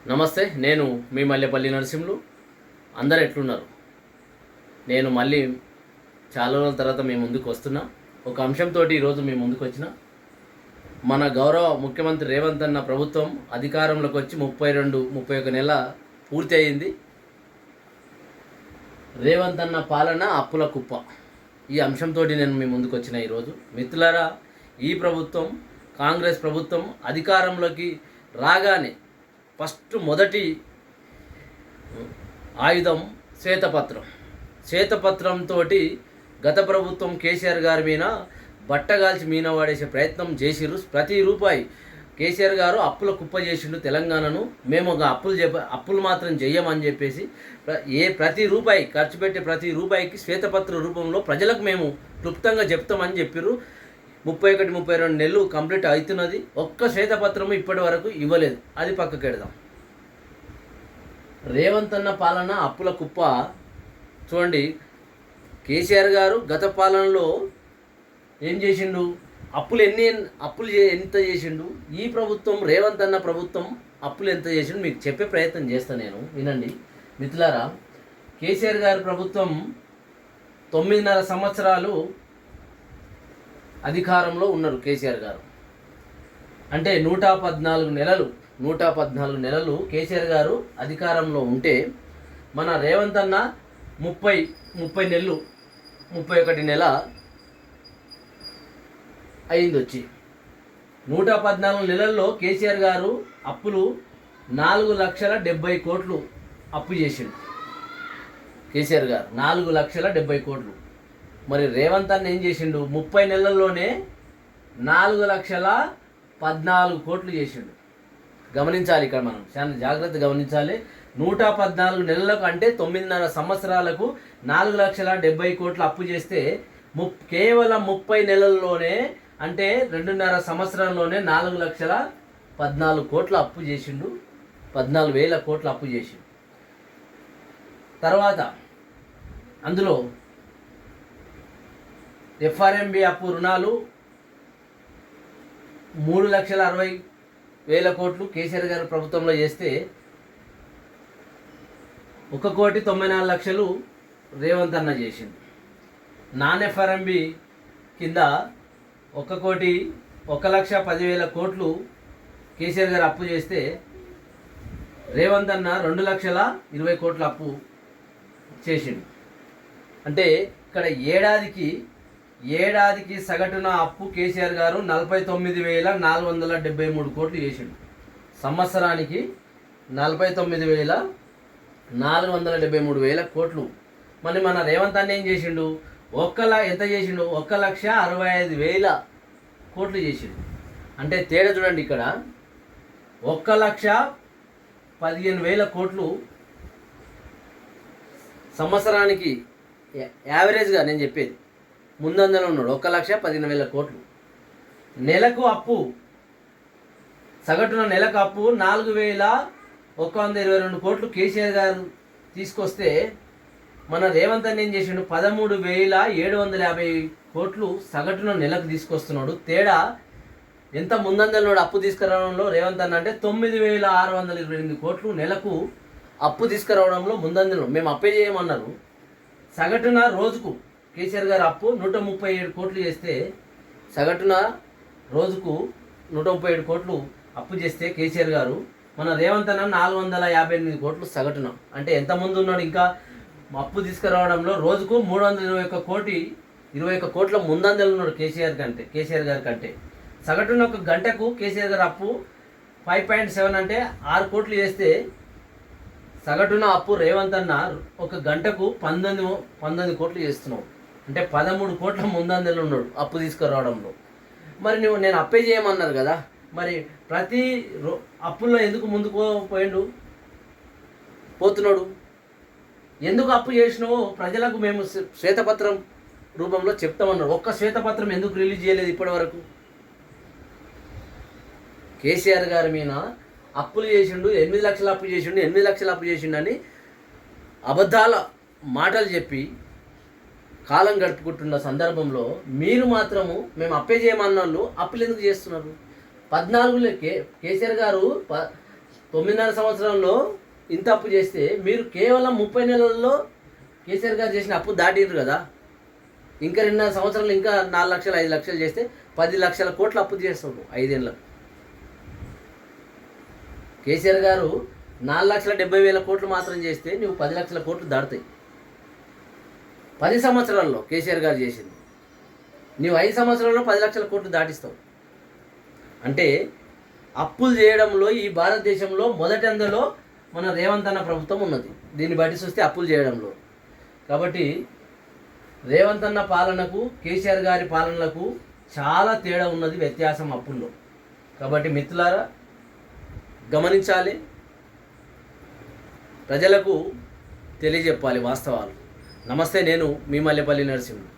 నమస్తే, నేను మీ మల్లెపల్లి నరసింహులు. అందరు ఎట్లున్నారు? నేను మళ్ళీ చాలా రోజుల తర్వాత మీ ముందుకు వస్తున్నా. ఒక అంశంతో ఈరోజు మీ ముందుకు వచ్చిన. మన గౌరవ ముఖ్యమంత్రి రేవంత్ అన్న ప్రభుత్వం అధికారంలోకి వచ్చి 31 నెల పూర్తి అయింది. రేవంత్ అన్న పాలన అప్పుల కుప్ప. ఈ అంశంతో నేను మీ ముందుకు వచ్చిన ఈరోజు. మిత్రులారా, ఈ ప్రభుత్వం కాంగ్రెస్ ప్రభుత్వం అధికారంలోకి రాగానే ఫస్ట్ మొదటి ఆయుధం శ్వేతపత్రంతో గత ప్రభుత్వం కేసీఆర్ గారి మీద బట్టగాల్చి మీన వాడేసే ప్రయత్నం చేసిర్రు. ప్రతి రూపాయి కేసీఆర్ గారు అప్పుల కుప్ప చేసిండు తెలంగాణను. మేము ఒక అప్పులు మాత్రం చెయ్యమని చెప్పేసి ప్రతి రూపాయి ఖర్చు పెట్టే ప్రతి రూపాయికి శ్వేతపత్ర రూపంలో ప్రజలకు మేము క్లుప్తంగా చెప్తామని చెప్పిర్రు. 31-32 నెలలు కంప్లీట్ అవుతున్నది. ఒక్క శ్వేతపత్రము ఇప్పటి వరకు ఇవ్వలేదు. అది పక్కకి పెడదాం. రేవంత్ అన్న పాలన అప్పుల కుప్ప. చూడండి, కేసీఆర్ గారు గత పాలనలో ఏం చేసిండు, అప్పులు ఎంత చేసిండు. ఈ ప్రభుత్వం రేవంత్ అన్న ప్రభుత్వం అప్పులు ఎంత చేసిండు మీకు చెప్పే ప్రయత్నం చేస్తాను నేను. వినండి మిత్రులారా. కేసీఆర్ గారి ప్రభుత్వం 9.5 సంవత్సరాలు అధికారంలో ఉన్నారు కేసీఆర్ గారు. అంటే 114 నెలలు కేసీఆర్ గారు అధికారంలో ఉంటే, మన రేవంత్ అన్న 30 నెలలు 31 నెల అయింది వచ్చి. 114 నెలల్లో కేసీఆర్ గారు అప్పులు 4,70,00,000 అప్పు చేసిండు. కేసీఆర్ గారు 4,70,00,000. మరి రేవంత్ అన్న ఏం చేసిండు, 30 నెలల్లోనే 4,14,00,000 చేసిండు. గమనించాలి, ఇక్కడ మనం చాలా జాగ్రత్త గమనించాలి. 114 నెలలకు అంటే 9.5 సంవత్సరాలకు 4,70,00,000 అప్పు చేస్తే కేవలం 30 నెలల్లోనే అంటే 2.5 సంవత్సరంలోనే 4,14,00,000 అప్పు చేసిండు. 14,000 కోట్ల అప్పు చేసిండు. తర్వాత అందులో ఎఫ్ఆర్ఎంబి అప్పు రుణాలు 3,60,000 కేసీఆర్ గారి ప్రభుత్వంలో చేస్తే 1,94,00,000 రేవంత్ అన్న చేసింది. నాన్ ఎఫ్ఆర్ఎంబి కింద 1,10,10,00,000 కేసీఆర్ గారు అప్పు చేస్తే రేవంత్ అన్న 2,20,00,000 అప్పు చేసిండు. అంటే ఇక్కడ ఏడాదికి సగటున అప్పు కేసీఆర్ గారు 49,473 చేసిండు. సంవత్సరానికి 49,473 మరి మన రేవంత్ అన్న ఏం చేసిండు, ఎంత చేసిండు, 1,65,000 చేసిండు. అంటే తేడా చూడండి, ఇక్కడ 1,15,000 సంవత్సరానికి యావరేజ్గా నేను చెప్పేది. ముందంజలో ఉన్నాడు 1,15,000. నెలకు అప్పు సగటున అప్పు 4,122 కేసీఆర్ గారు తీసుకొస్తే మన రేవంత్ అన్న ఏం చేసిండు, 13,750 సగటున నెలకు తీసుకొస్తున్నాడు. తేడా ఎంత ముందంజలో అప్పు తీసుకురావడంలో రేవంత్ అన్న అంటే 9,628 నెలకు అప్పు తీసుకురావడంలో ముందంజలో. మేము అప్పే చేయమన్నారు. సగటున రోజుకు కేసీఆర్ గారు అప్పు 137 చేస్తే సగటున రోజుకు 137 అప్పు చేస్తే కేసీఆర్ గారు, మన రేవంత్ అన్న 458 సగటున. అంటే ఎంత ముందు ఉన్నాడు, ఇంకా అప్పు తీసుకురావడంలో రోజుకు 321 కోట్ల ముందంజలు ఉన్నాడు కేసీఆర్ గారి కంటే. సగటున ఒక గంటకు కేసీఆర్ గారు అప్పు 5.7 అంటే 6 కోట్లు చేస్తే సగటున అప్పు రేవంత్ అన్న ఒక గంటకు 19 కోట్లు చేస్తున్నావు. అంటే 13 కోట్ల ముందంజలు ఉన్నాడు అప్పు తీసుకురావడంలో. మరి నేను అప్పే చేయమన్నారు కదా, మరి ప్రతి అప్పుల్లో ఎందుకు ముందుకు పోతున్నాడు, ఎందుకు అప్పు చేసినావో ప్రజలకు మేము శ్వేతపత్రం రూపంలో చెప్తామన్నారు. ఒక్క శ్వేతపత్రం ఎందుకు రిలీజ్ చేయలేదు ఇప్పటి వరకు? కేసీఆర్ గారి మీద అప్పులు చేసిండు, 8 లక్షల అప్పు చేసిండు, 8 లక్షల అప్పు చేసిండు అని అబద్ధాల మాటలు చెప్పి కాలం గడుపుకుంటున్న సందర్భంలో మీరు మాత్రము మేము అప్పే చేయమన్న వాళ్ళు అప్పులు ఎందుకు చేస్తున్నారు? 14 కేసీఆర్ గారు 9.5 సంవత్సరంలో ఇంత అప్పు చేస్తే మీరు కేవలం 30 నెలల్లో కేసీఆర్ గారు చేసిన అప్పు దాటిరు కదా. ఇంకా 2.5 సంవత్సరాలు ఇంకా 4 లక్షలు 5 లక్షలు చేస్తే 10 లక్షల కోట్లు అప్పు చేస్తాడు 5 ఏళ్ళకు. కేసీఆర్ గారు 4,70,000 కోట్లు మాత్రం చేస్తే నువ్వు 10 లక్షల కోట్లు దాటుతాయి 10 సంవత్సరాల్లో. కేసీఆర్ గారు చేసింది నువ్వు 5 సంవత్సరాల్లో 10 లక్షల కోట్లు దాటిస్తావు. అంటే అప్పులు చేయడంలో ఈ భారతదేశంలో మొదటి అందులో మన రేవంత్ అన్న ప్రభుత్వం ఉన్నది. దీన్ని బట్టి చూస్తే అప్పులు చేయడంలో. కాబట్టి రేవంత్ అన్న పాలనకు కేసీఆర్ గారి పాలనలకు చాలా తేడా ఉన్నది, వ్యత్యాసం అప్పుల్లో. కాబట్టి మిత్రులారా గమనించాలి, ప్రజలకు తెలియజెప్పాలి వాస్తవాలు. నమస్తే, నేను మీ మల్లెపల్లి నరసింహుడు.